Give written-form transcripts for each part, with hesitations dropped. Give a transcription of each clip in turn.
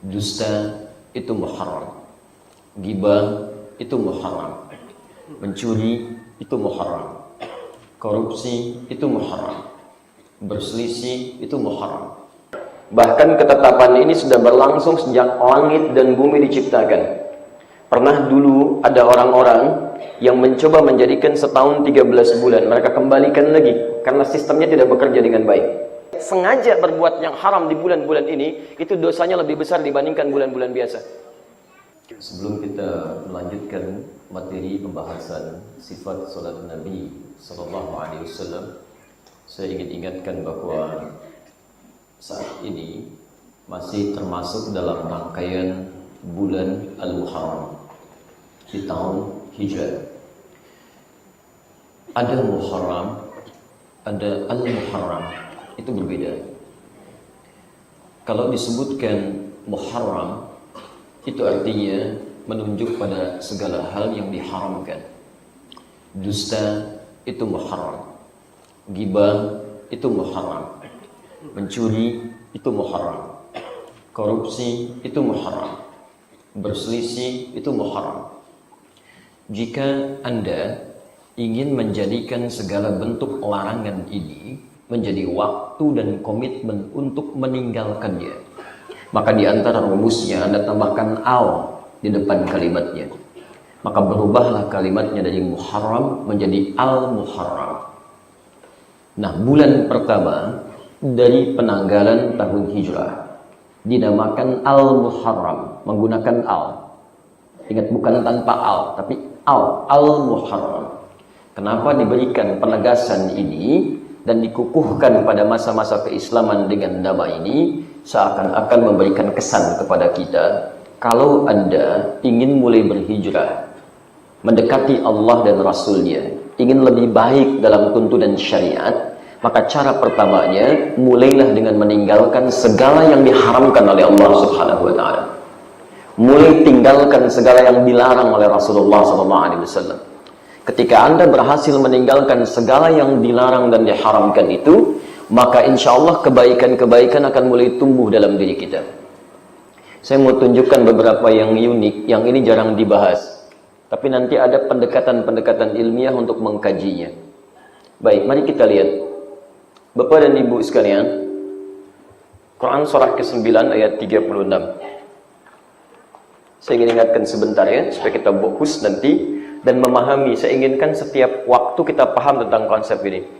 Dusta itu muharram, ghibah itu muharram, mencuri itu muharram, korupsi itu muharram, berselisih itu muharram. Bahkan ketetapan ini sudah berlangsung sejak langit dan bumi diciptakan. Pernah dulu ada orang-orang yang mencoba menjadikan setahun 13 bulan, mereka kembalikan lagi karena sistemnya tidak bekerja dengan baik. Sengaja berbuat yang haram di bulan-bulan ini, itu dosanya lebih besar dibandingkan bulan-bulan biasa. Sebelum kita melanjutkan materi pembahasan sifat salat Nabi SAW, saya ingin ingatkan bahwa saat ini masih termasuk dalam rangkaian bulan Al-Muharram di tahun Hijrah. Ada Muharram, ada Al-Muharram, itu berbeda. Kalau disebutkan Muharram, itu artinya menunjuk pada segala hal yang diharamkan. Dusta itu muharram, ghibah itu muharram, mencuri itu muharram, korupsi itu muharram, berselisih itu muharram. Jika Anda ingin menjadikan segala bentuk larangan ini menjadi waktu dan komitmen untuk meninggalkannya, maka di antara rumusnya Anda tambahkan al di depan kalimatnya. Maka berubahlah kalimatnya dari muharram menjadi al-muharram. Nah, bulan pertama dari penanggalan tahun Hijrah dinamakan al-muharram, menggunakan al. Ingat, bukan tanpa al, tapi al-muharram. Kenapa diberikan penegasan ini dan dikukuhkan pada masa-masa keislaman dengan nama ini? Seakan-akan memberikan kesan kepada kita, kalau Anda ingin mulai berhijrah, mendekati Allah dan Rasulnya, ingin lebih baik dalam tuntunan syariat, maka cara pertamanya, mulailah dengan meninggalkan segala yang diharamkan oleh Allah Subhanahu wa Ta'ala. Mulai tinggalkan segala yang dilarang oleh Rasulullah SAW. Ketika Anda berhasil meninggalkan segala yang dilarang dan diharamkan itu, maka insya Allah kebaikan-kebaikan akan mulai tumbuh dalam diri kita. Saya mau tunjukkan beberapa yang unik, yang ini jarang dibahas, tapi nanti ada pendekatan-pendekatan ilmiah untuk mengkajinya. Baik, mari kita lihat. Bapak dan Ibu sekalian, Quran surah ke-9 ayat 36. Saya ingin ingatkan sebentar ya, supaya kita fokus nanti dan memahami. Saya inginkan setiap waktu kita paham tentang konsep ini.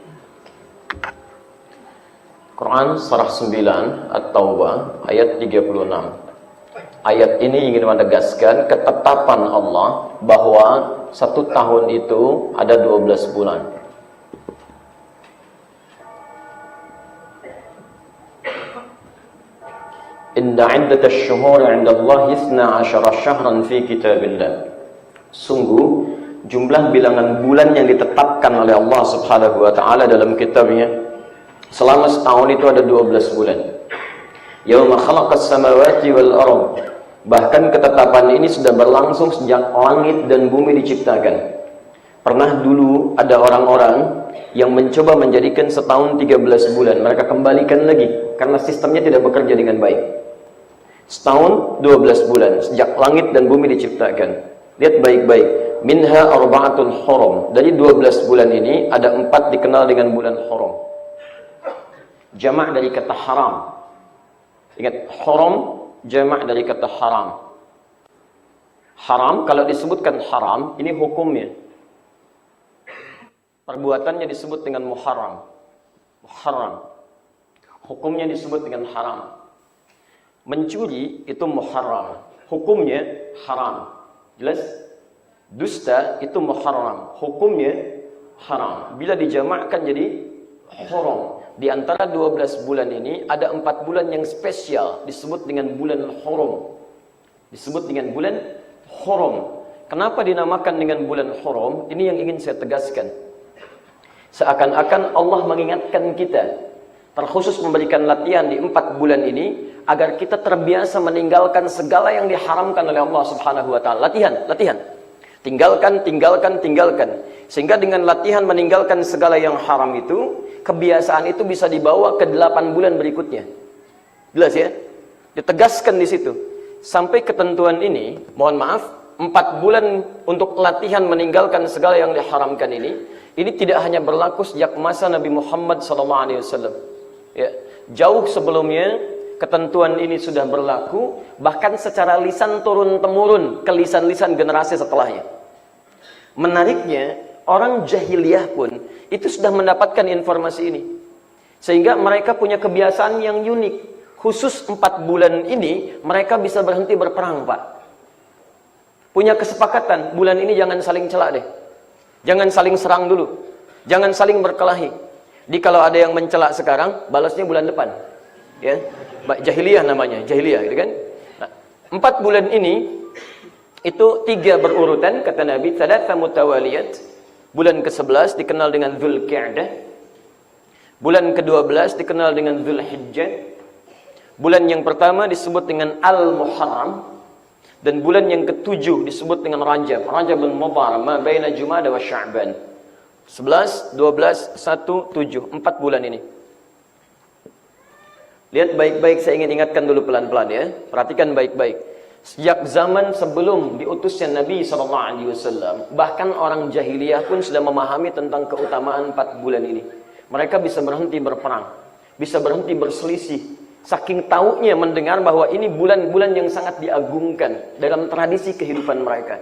Quran surah 9 At-Taubah ayat 36. Ayat ini ingin menegaskan ketetapan Allah bahwa satu tahun itu ada 12 bulan. Inna iddatash syuhuri 'inda Allah 12 syahran fi kitabillah. Sungguh jumlah bilangan bulan yang ditetapkan oleh Allah Subhanahu wa Ta'ala dalam kitabnya selama setahun itu ada 12 bulan. Yauma khalaqas samawati wal ardh. Bahkan ketetapan ini sudah berlangsung sejak langit dan bumi diciptakan. Pernah dulu ada orang-orang yang mencoba menjadikan setahun 13 bulan, mereka kembalikan lagi karena sistemnya tidak bekerja dengan baik. Setahun 12 bulan sejak langit dan bumi diciptakan. Lihat baik-baik. Minha arba'atul hurum. Dari 12 bulan ini ada 4 dikenal dengan bulan hurum. Jamak dari kata haram. Ingat, hurum jamak dari kata haram. Haram, kalau disebutkan haram, ini hukumnya. Perbuatannya disebut dengan muharram. Muharram. Hukumnya disebut dengan haram. Mencuri itu muharram. Hukumnya haram. Jelas? Dusta itu muharram. Hukumnya haram. Bila dijamakkan jadi hurum. Di antara 12 bulan ini ada 4 bulan yang spesial disebut dengan bulan hurum. Disebut dengan bulan hurum. Kenapa dinamakan dengan bulan hurum? Ini yang ingin saya tegaskan. Seakan-akan Allah mengingatkan kita, terkhusus memberikan latihan di 4 bulan ini agar kita terbiasa meninggalkan segala yang diharamkan oleh Allah Subhanahu wa Ta'ala. Latihan. Tinggalkan. Sehingga dengan latihan meninggalkan segala yang haram itu, kebiasaan itu bisa dibawa ke 8 bulan berikutnya. Jelas ya? Ditegaskan di situ. sampai ketentuan ini, mohon maaf, 4 bulan untuk latihan meninggalkan segala yang diharamkan ini tidak hanya berlaku sejak masa Nabi Muhammad SAW. Ya, jauh sebelumnya ketentuan ini sudah berlaku, bahkan secara lisan turun-temurun ke lisan-lisan generasi setelahnya. Menariknya, orang jahiliyah pun itu sudah mendapatkan informasi ini. Sehingga mereka punya kebiasaan yang unik. Khusus 4 bulan ini, mereka bisa berhenti berperang, Pak. Punya kesepakatan, bulan ini jangan saling celak deh. Jangan saling serang dulu. Jangan saling berkelahi. Jadi kalau ada yang mencelak sekarang, balasnya bulan depan. Ya, jahiliyah namanya, jahiliyah, gitu kan? Nah, 4 bulan ini, itu 3 berurutan, kata Nabi, thalatha mutawaliyat. Bulan ke-11 dikenal dengan Dzulqa'dah. Bulan ke-12 dikenal dengan Dzulhijjah. Bulan yang pertama disebut dengan Al-Muharram, dan bulan yang ke-7 disebut dengan Rajab. Rajabul Mudhar, ma baina Jumada wa Sya'ban. 11, 12, 1, 7, 4 bulan ini. Lihat baik-baik, saya ingin ingatkan dulu pelan-pelan ya. Perhatikan baik-baik. Sejak zaman sebelum diutusnya Nabi SAW, bahkan orang jahiliyah pun sudah memahami tentang keutamaan 4 bulan ini. Mereka bisa berhenti berperang, bisa berhenti berselisih. Saking taunya mendengar bahwa ini bulan-bulan yang sangat diagungkan dalam tradisi kehidupan mereka.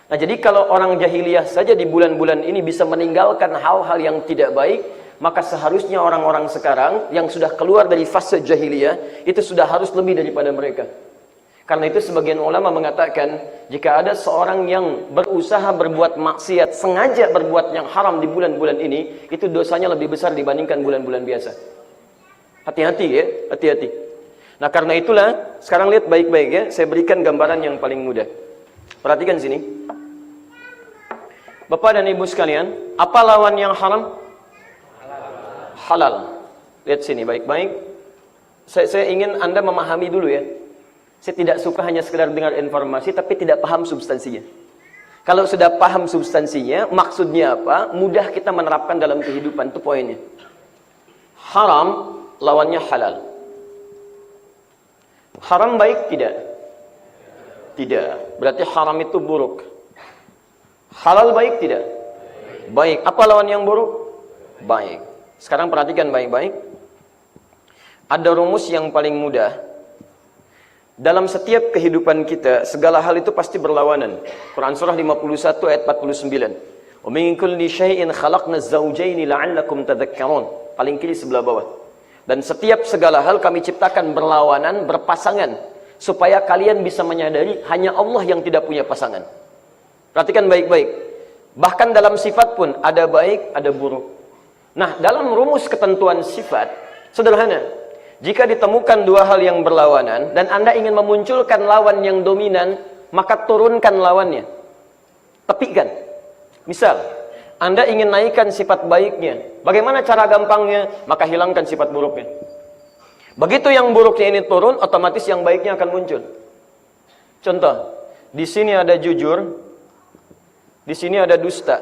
Nah, jadi kalau orang jahiliyah saja di bulan-bulan ini bisa meninggalkan hal-hal yang tidak baik, maka seharusnya orang-orang sekarang yang sudah keluar dari fase jahiliyah itu sudah harus lebih daripada mereka. Karena itu sebagian ulama mengatakan, jika ada seorang yang berusaha berbuat maksiat, sengaja berbuat yang haram di bulan-bulan ini, itu dosanya lebih besar dibandingkan bulan-bulan biasa. Hati-hati ya, hati-hati. Nah, karena itulah, sekarang lihat baik-baik ya, saya berikan gambaran yang paling mudah. Perhatikan sini. Bapak dan Ibu sekalian, apa lawan yang haram? Halal. Lihat sini baik-baik. Saya ingin Anda memahami dulu ya. Saya tidak suka hanya sekedar dengar informasi, tapi tidak paham substansinya. Kalau sudah paham substansinya, maksudnya apa, mudah kita menerapkan dalam kehidupan, itu poinnya. Haram lawannya halal. Haram baik tidak? Tidak. Berarti haram itu buruk. Halal baik tidak? Baik. Apa lawan yang buruk? Baik. Sekarang perhatikan baik-baik. Ada rumus yang paling mudah. Dalam setiap kehidupan kita, segala hal itu pasti berlawanan. Quran surah 51 ayat 49. Wa min kulli syai'in khalaqna az-zawjayn la'allakum tadhakkarun. Paling kiri sebelah bawah. Dan setiap segala hal kami ciptakan berlawanan, berpasangan, supaya kalian bisa menyadari hanya Allah yang tidak punya pasangan. Perhatikan baik-baik. Bahkan dalam sifat pun ada baik, ada buruk. Nah, dalam rumus ketentuan sifat sederhana. Jika ditemukan 2 hal yang berlawanan dan Anda ingin memunculkan lawan yang dominan, maka turunkan lawannya. Tepikan. Misal, Anda ingin naikkan sifat baiknya. Bagaimana cara gampangnya? Maka hilangkan sifat buruknya. Begitu yang buruknya ini turun, otomatis yang baiknya akan muncul. Contoh, di sini ada jujur, di sini ada dusta.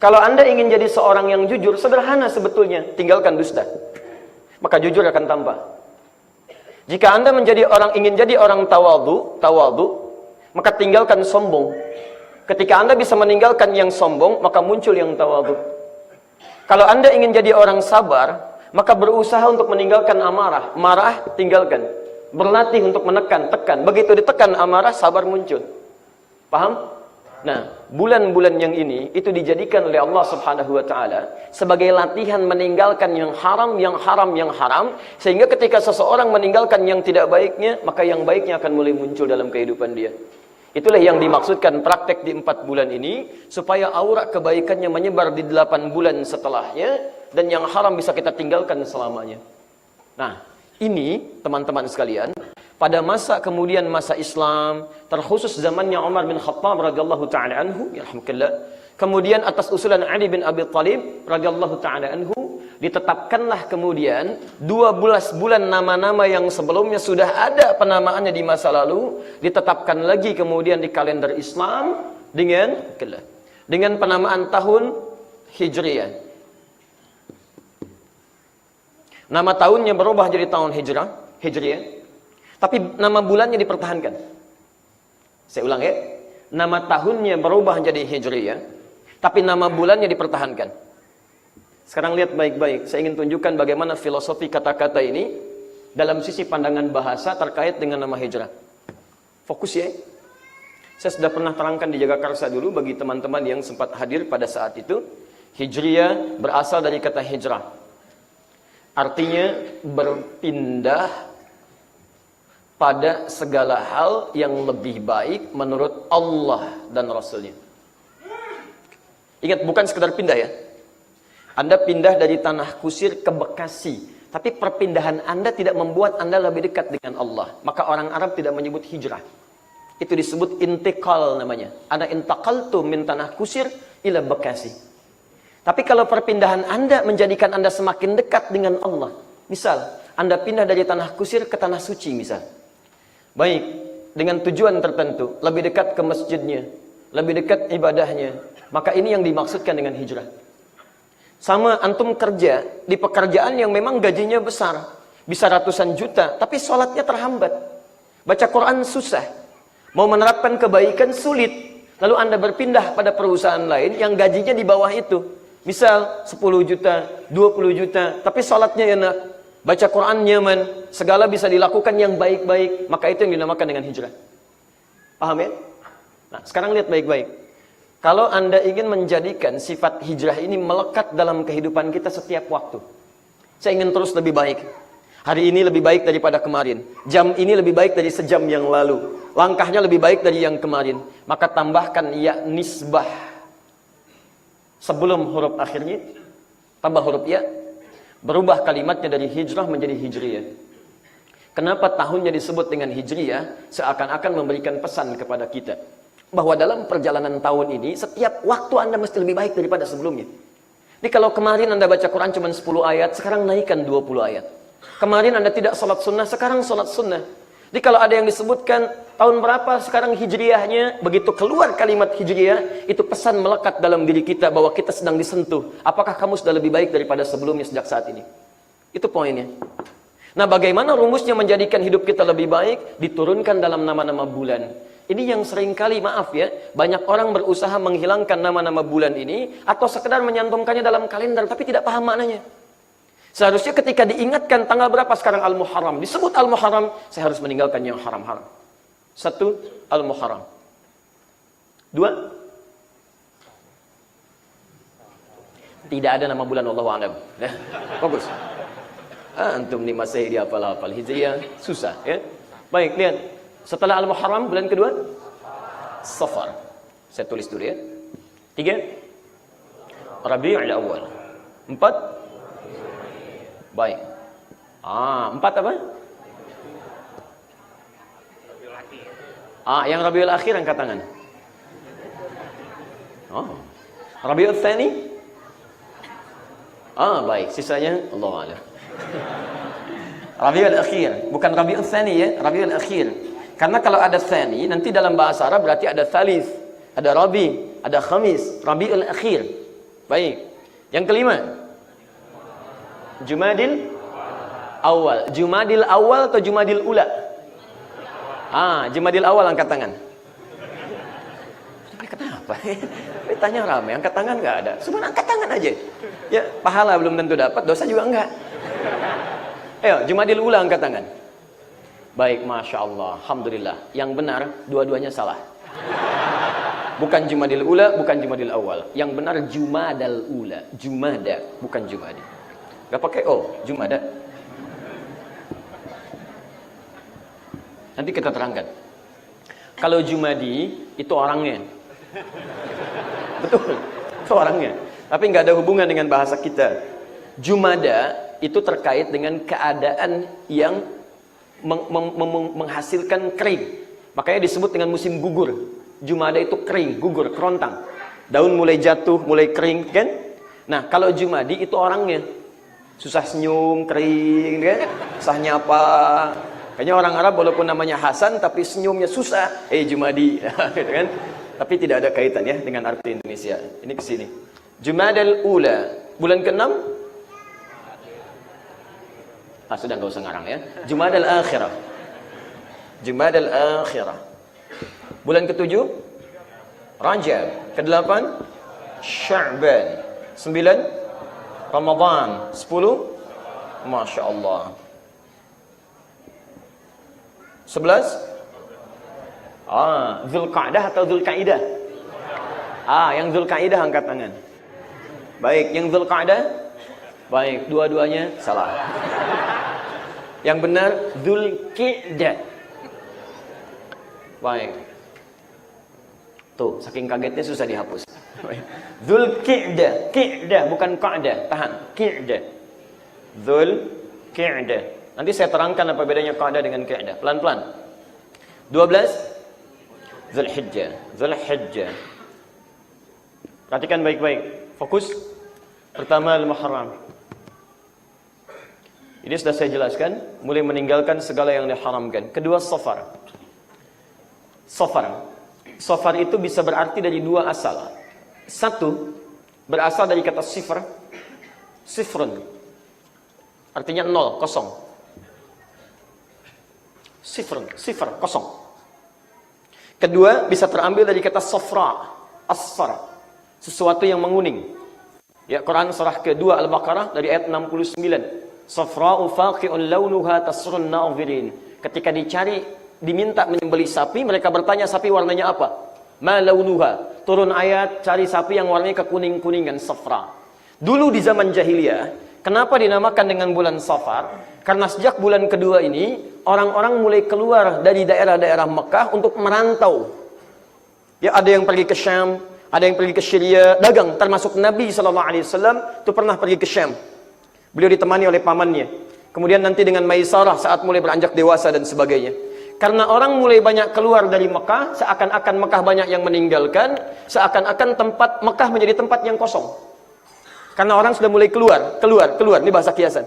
Kalau Anda ingin jadi seorang yang jujur, sederhana sebetulnya, tinggalkan dusta. Maka jujur akan tampak. Jika Anda ingin jadi orang tawadhu, maka tinggalkan sombong. Ketika Anda bisa meninggalkan yang sombong, maka muncul yang tawadhu. Kalau Anda ingin jadi orang sabar, maka berusaha untuk meninggalkan amarah. Marah, tinggalkan. Berlatih untuk menekan, tekan. Begitu ditekan amarah, sabar muncul. Paham? Nah, bulan-bulan yang ini, itu dijadikan oleh Allah Subhanahu wa ta'ala sebagai latihan meninggalkan yang haram, sehingga ketika seseorang meninggalkan yang tidak baiknya, maka yang baiknya akan mulai muncul dalam kehidupan dia. Itulah yang dimaksudkan praktek di 4 bulan ini, supaya aura kebaikannya menyebar di 8 bulan setelahnya, dan yang haram bisa kita tinggalkan selamanya. Nah, ini teman-teman sekalian, pada masa kemudian masa Islam, terkhusus zamannya Umar bin Khattab radhiyallahu taala anhu, yarhamukallah, kemudian atas usulan Ali bin Abi Thalib radhiyallahu taala anhu, ditetapkanlah kemudian 12 bulan nama-nama yang sebelumnya sudah ada penamaannya di masa lalu, ditetapkan lagi kemudian di kalender Islam dengan penamaan tahun Hijriah. Nama tahunnya berubah jadi tahun Hijriah. Tapi nama bulannya dipertahankan. Saya ulang ya. Nama tahunnya berubah menjadi Hijriyah, tapi nama bulannya dipertahankan. Sekarang lihat baik-baik. Saya ingin tunjukkan bagaimana filosofi kata-kata ini dalam sisi pandangan bahasa terkait dengan nama hijrah. Fokus ya. Saya sudah pernah terangkan di Jagakarsa dulu bagi teman-teman yang sempat hadir pada saat itu. Hijriyah berasal dari kata hijrah. Artinya berpindah pada segala hal yang lebih baik menurut Allah dan Rasulnya. Ingat, bukan sekedar pindah ya. Anda pindah dari Tanah Kusir ke Bekasi, tapi perpindahan Anda tidak membuat Anda lebih dekat dengan Allah. Maka orang Arab tidak menyebut hijrah. Itu disebut intikal namanya. Ana intaqaltu min Tanah Kusir ila Bekasi. Tapi kalau perpindahan Anda menjadikan Anda semakin dekat dengan Allah. Misal, Anda pindah dari Tanah Kusir ke Tanah Suci misal. Baik, dengan tujuan tertentu, lebih dekat ke masjidnya, lebih dekat ibadahnya. Maka ini yang dimaksudkan dengan hijrah. Sama antum kerja di pekerjaan yang memang gajinya besar, bisa ratusan juta, tapi sholatnya terhambat. Baca Quran susah, mau menerapkan kebaikan sulit. Lalu Anda berpindah pada perusahaan lain yang gajinya di bawah itu. Misal 10 juta, 20 juta, tapi sholatnya enak. Baca Quran nyaman, segala bisa dilakukan yang baik-baik, maka itu yang dinamakan dengan hijrah. Paham ya? Nah, sekarang lihat baik-baik. Kalau Anda ingin menjadikan sifat hijrah ini melekat dalam kehidupan kita setiap waktu. Saya ingin terus lebih baik. Hari ini lebih baik daripada kemarin. Jam ini lebih baik dari sejam yang lalu. Langkahnya lebih baik dari yang kemarin. Maka tambahkan ya nisbah. Sebelum huruf akhirnya, tambah huruf ya. Berubah kalimatnya dari hijrah menjadi hijriyah. Kenapa tahunnya disebut dengan hijriyah? Seakan-akan memberikan pesan kepada kita bahwa dalam perjalanan tahun ini, setiap waktu Anda mesti lebih baik daripada sebelumnya. Jadi kalau kemarin Anda baca Quran cuma 10 ayat, sekarang naikkan 20 ayat. Kemarin Anda tidak sholat sunnah, sekarang sholat sunnah. Jadi kalau ada yang disebutkan tahun berapa sekarang hijriyahnya, begitu keluar kalimat hijriyah, itu pesan melekat dalam diri kita bahwa kita sedang disentuh. Apakah kamu sudah lebih baik daripada sebelumnya sejak saat ini? Itu poinnya. Nah, bagaimana rumusnya menjadikan hidup kita lebih baik? Diturunkan dalam nama-nama bulan. Ini yang seringkali, maaf ya, banyak orang berusaha menghilangkan nama-nama bulan ini atau sekedar menyantumkannya dalam kalender tapi tidak paham maknanya. Seharusnya ketika diingatkan tanggal berapa sekarang Al-Muharram, disebut Al-Muharram, saya harus meninggalkan yang haram-haram. 1, Al-Muharram. 2, tidak ada nama bulan, wallahu a'lam. Fokus. Antum nih masih dihafal-hafal hijriyah, susah ya. Baik, lihat. Setelah Al-Muharram, bulan kedua Safar. Saya tulis dulu ya. 3, Rabiul Awal. 4, baik. 4 apa? Yang Rabiul Akhir angkat tangan. Rabiul Tsani? Baik, sisanya Allah a'lam. Rabiul Akhir, bukan Rabiul Tsani ya, Rabiul Akhir. Karena kalau ada Tsani, nanti dalam bahasa Arab berarti ada Tsalits, ada Rabi, ada Khamis, Rabiul Akhir. Baik. Yang kelima, Jumadil Awal. Jumadil Awal atau Jumadil Ula? Jumadil Awal angkat tangan. Kenapa? Tanya ramai, angkat tangan nggak ada. Cuma angkat tangan aja. Ya, pahala belum tentu dapat, dosa juga enggak. Ayo, Jumadil Ula angkat tangan. Baik, Masya Allah, Alhamdulillah. Yang benar, dua-duanya salah. Bukan Jumadil Ula, bukan Jumadil Awal. Yang benar Jumadal Ula. Jumada, bukan Jumadi. Gak pakai Jumada. Nanti kita terangkan. Kalau Jumadi, itu orangnya. Betul, itu orangnya. Tapi nggak ada hubungan dengan bahasa kita. Jumada itu terkait dengan keadaan yang menghasilkan kering. Makanya disebut dengan musim gugur. Jumada itu kering, gugur, kerontang. Daun mulai jatuh, mulai kering, kan? Nah, kalau Jumadi itu orangnya. Susah senyum, kering, kan? Susah nyapa. Kayaknya orang Arab walaupun namanya Hasan tapi senyumnya susah. Jumadi, gitu kan? Tapi tidak ada kaitan ya dengan arti Indonesia. Ini ke sini. Jumadal Ula, bulan ke-6. Sudah nggak usah ngarang ya. Jumadal Akhirah. Jumadal Akhirah. Bulan ke-7 Rajab. Ke-8 Sya'ban. 9 Ramadan. 10 Masya Allah. 11 Zulqa'dah atau Zulqa'idah? Yang Zulqa'idah angkat tangan. Baik, yang Zulqa'dah? Baik, dua-duanya salah. Yang benar Zulqi'dah. Baik. Tuh, saking kagetnya susah dihapus. Zulqi'dah, Qi'dah bukan Qa'dah. Tahan, Qi'dah. Zulqi'dah. Nanti saya terangkan apa bedanya Qa'dah dengan Qi'dah. Pelan-pelan. 12 Zulhijjah. Zulhijjah. Perhatikan baik-baik. Fokus. Pertama Al-Muharram. Ini sudah saya jelaskan. Mulai meninggalkan segala yang diharamkan. Kedua Safar. Safar itu bisa berarti dari dua asal. Satu, berasal dari kata sifr. Sifrun. Artinya 0, kosong. Sifr, kosong. Kedua, bisa terambil dari kata safra. Asfar. Sesuatu yang menguning. Ya, Quran surah kedua Al-Baqarah dari ayat 69. Safra'u faqi'un launuha tasrun nazirin. Ketika diminta menyembelih sapi, mereka bertanya sapi warnanya apa? Ma launuha. Turun ayat cari sapi yang warnanya kekuning-kuningan, safra. Dulu di zaman jahiliyah, kenapa dinamakan dengan bulan Safar? Karena sejak bulan kedua ini, orang-orang mulai keluar dari daerah-daerah Mekah untuk merantau. Ya, ada yang pergi ke Syam, ada yang pergi ke Syria, dagang. Termasuk Nabi SAW itu pernah pergi ke Syam. Beliau ditemani oleh pamannya. Kemudian nanti dengan Maisarah saat mulai beranjak dewasa dan sebagainya. Karena orang mulai banyak keluar dari Mekah, seakan-akan Mekah banyak yang meninggalkan, seakan-akan tempat Mekah menjadi tempat yang kosong. Karena orang sudah mulai keluar. Ini bahasa kiasan.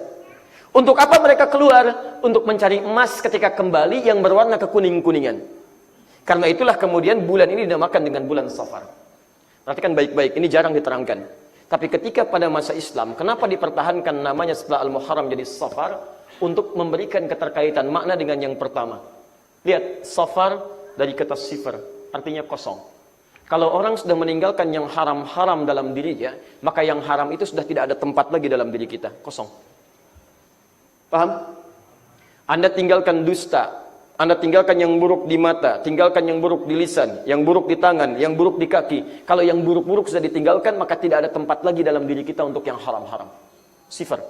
Untuk apa mereka keluar? Untuk mencari emas ketika kembali yang berwarna kekuning-kuningan. Karena itulah kemudian bulan ini dinamakan dengan bulan Safar. Perhatikan baik-baik, ini jarang diterangkan. Tapi ketika pada masa Islam, kenapa dipertahankan namanya setelah Al-Muharram jadi Safar? Untuk memberikan keterkaitan makna dengan yang pertama. Lihat, Safar dari kata sifar, artinya kosong. Kalau orang sudah meninggalkan yang haram-haram dalam dirinya, maka yang haram itu sudah tidak ada tempat lagi dalam diri kita, kosong. Paham? Anda tinggalkan dusta, Anda tinggalkan yang buruk di mata, tinggalkan yang buruk di lisan, yang buruk di tangan, yang buruk di kaki. Kalau yang buruk-buruk sudah ditinggalkan, maka tidak ada tempat lagi dalam diri kita untuk yang haram-haram. Sifar.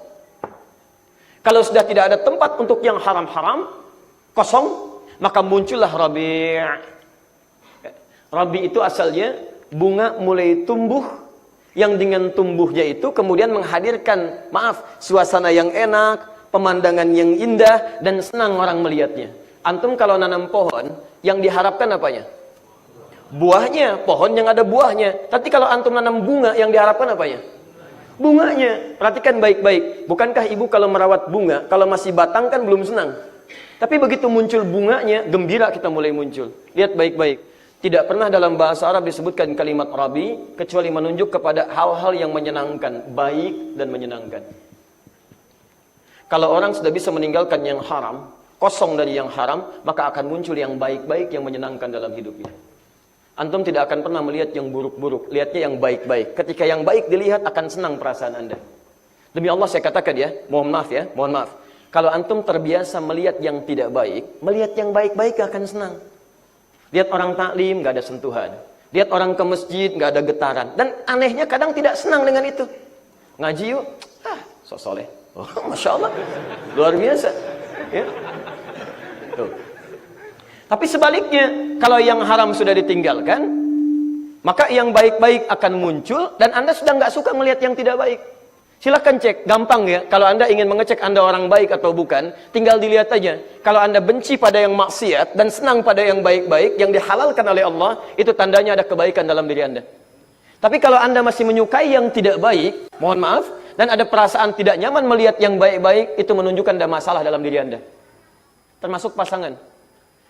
Kalau sudah tidak ada tempat untuk yang haram-haram, kosong, maka muncullah Rabi'. Rabi' itu asalnya bunga mulai tumbuh, yang dengan tumbuhnya itu kemudian menghadirkan, suasana yang enak, pemandangan yang indah, dan senang orang melihatnya. Antum kalau nanam pohon, yang diharapkan apanya? Buahnya, pohon yang ada buahnya. Tapi kalau antum nanam bunga, yang diharapkan apanya? Bunganya. Perhatikan baik-baik. Bukankah ibu kalau merawat bunga, kalau masih batang kan belum senang? Tapi begitu muncul bunganya, gembira kita mulai muncul. Lihat baik-baik. Tidak pernah dalam bahasa Arab disebutkan kalimat Rabi, kecuali menunjuk kepada hal-hal yang menyenangkan, baik dan menyenangkan. Kalau orang sudah bisa meninggalkan yang haram, kosong dari yang haram, maka akan muncul yang baik-baik yang menyenangkan dalam hidupnya. Antum tidak akan pernah melihat yang buruk-buruk, lihatnya yang baik-baik. Ketika yang baik dilihat, akan senang perasaan Anda. Demi Allah saya katakan ya, mohon maaf. Kalau antum terbiasa melihat yang tidak baik, melihat yang baik-baik akan senang. Lihat orang taklim, gak ada sentuhan. Lihat orang ke masjid, gak ada getaran. Dan anehnya kadang tidak senang dengan itu. Ngaji yuk, sok soleh. Oh, Masya Allah, luar biasa. Ya. Tuh. Tapi sebaliknya, kalau yang haram sudah ditinggalkan, maka yang baik-baik akan muncul, dan Anda sudah nggak suka melihat yang tidak baik. Silahkan cek, gampang ya. Kalau Anda ingin mengecek Anda orang baik atau bukan, tinggal dilihat aja. Kalau Anda benci pada yang maksiat, dan senang pada yang baik-baik, yang dihalalkan oleh Allah, itu tandanya ada kebaikan dalam diri Anda. Tapi kalau Anda masih menyukai yang tidak baik, mohon maaf, dan ada perasaan tidak nyaman melihat yang baik-baik, itu menunjukkan ada masalah dalam diri Anda. Termasuk pasangan.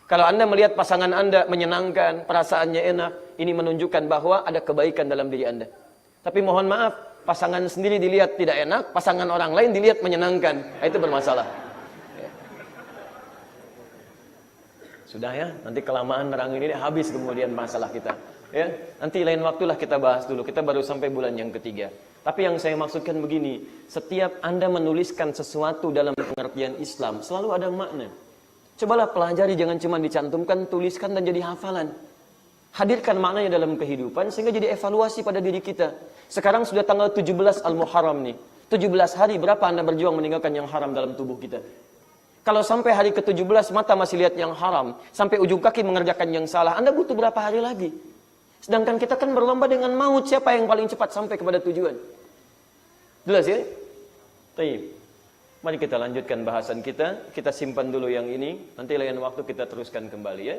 Kalau Anda melihat pasangan Anda menyenangkan, perasaannya enak, ini menunjukkan bahwa ada kebaikan dalam diri Anda. Tapi mohon maaf, pasangan sendiri dilihat tidak enak, pasangan orang lain dilihat menyenangkan. Itu bermasalah. Sudah ya, nanti kelamaan nerangin ini habis kemudian masalah kita. Ya, nanti lain waktulah kita bahas dulu. Kita baru sampai bulan yang ketiga. Tapi yang saya maksudkan begini, setiap Anda menuliskan sesuatu dalam pengertian Islam, selalu ada makna. Cobalah pelajari, jangan cuma dicantumkan, tuliskan dan jadi hafalan. Hadirkan maknanya dalam kehidupan sehingga jadi evaluasi pada diri kita. Sekarang sudah tanggal 17 Al-Muharram nih. 17 hari berapa Anda berjuang meninggalkan yang haram dalam tubuh kita? Kalau sampai hari ke-17 mata masih lihat yang haram, sampai ujung kaki mengerjakan yang salah, Anda butuh berapa hari lagi? Sedangkan kita kan berlomba dengan maut, siapa yang paling cepat sampai kepada tujuan. Jelas ya? Baik. Mari kita lanjutkan bahasan kita. Kita simpan dulu yang ini. Nanti lain waktu kita teruskan kembali ya.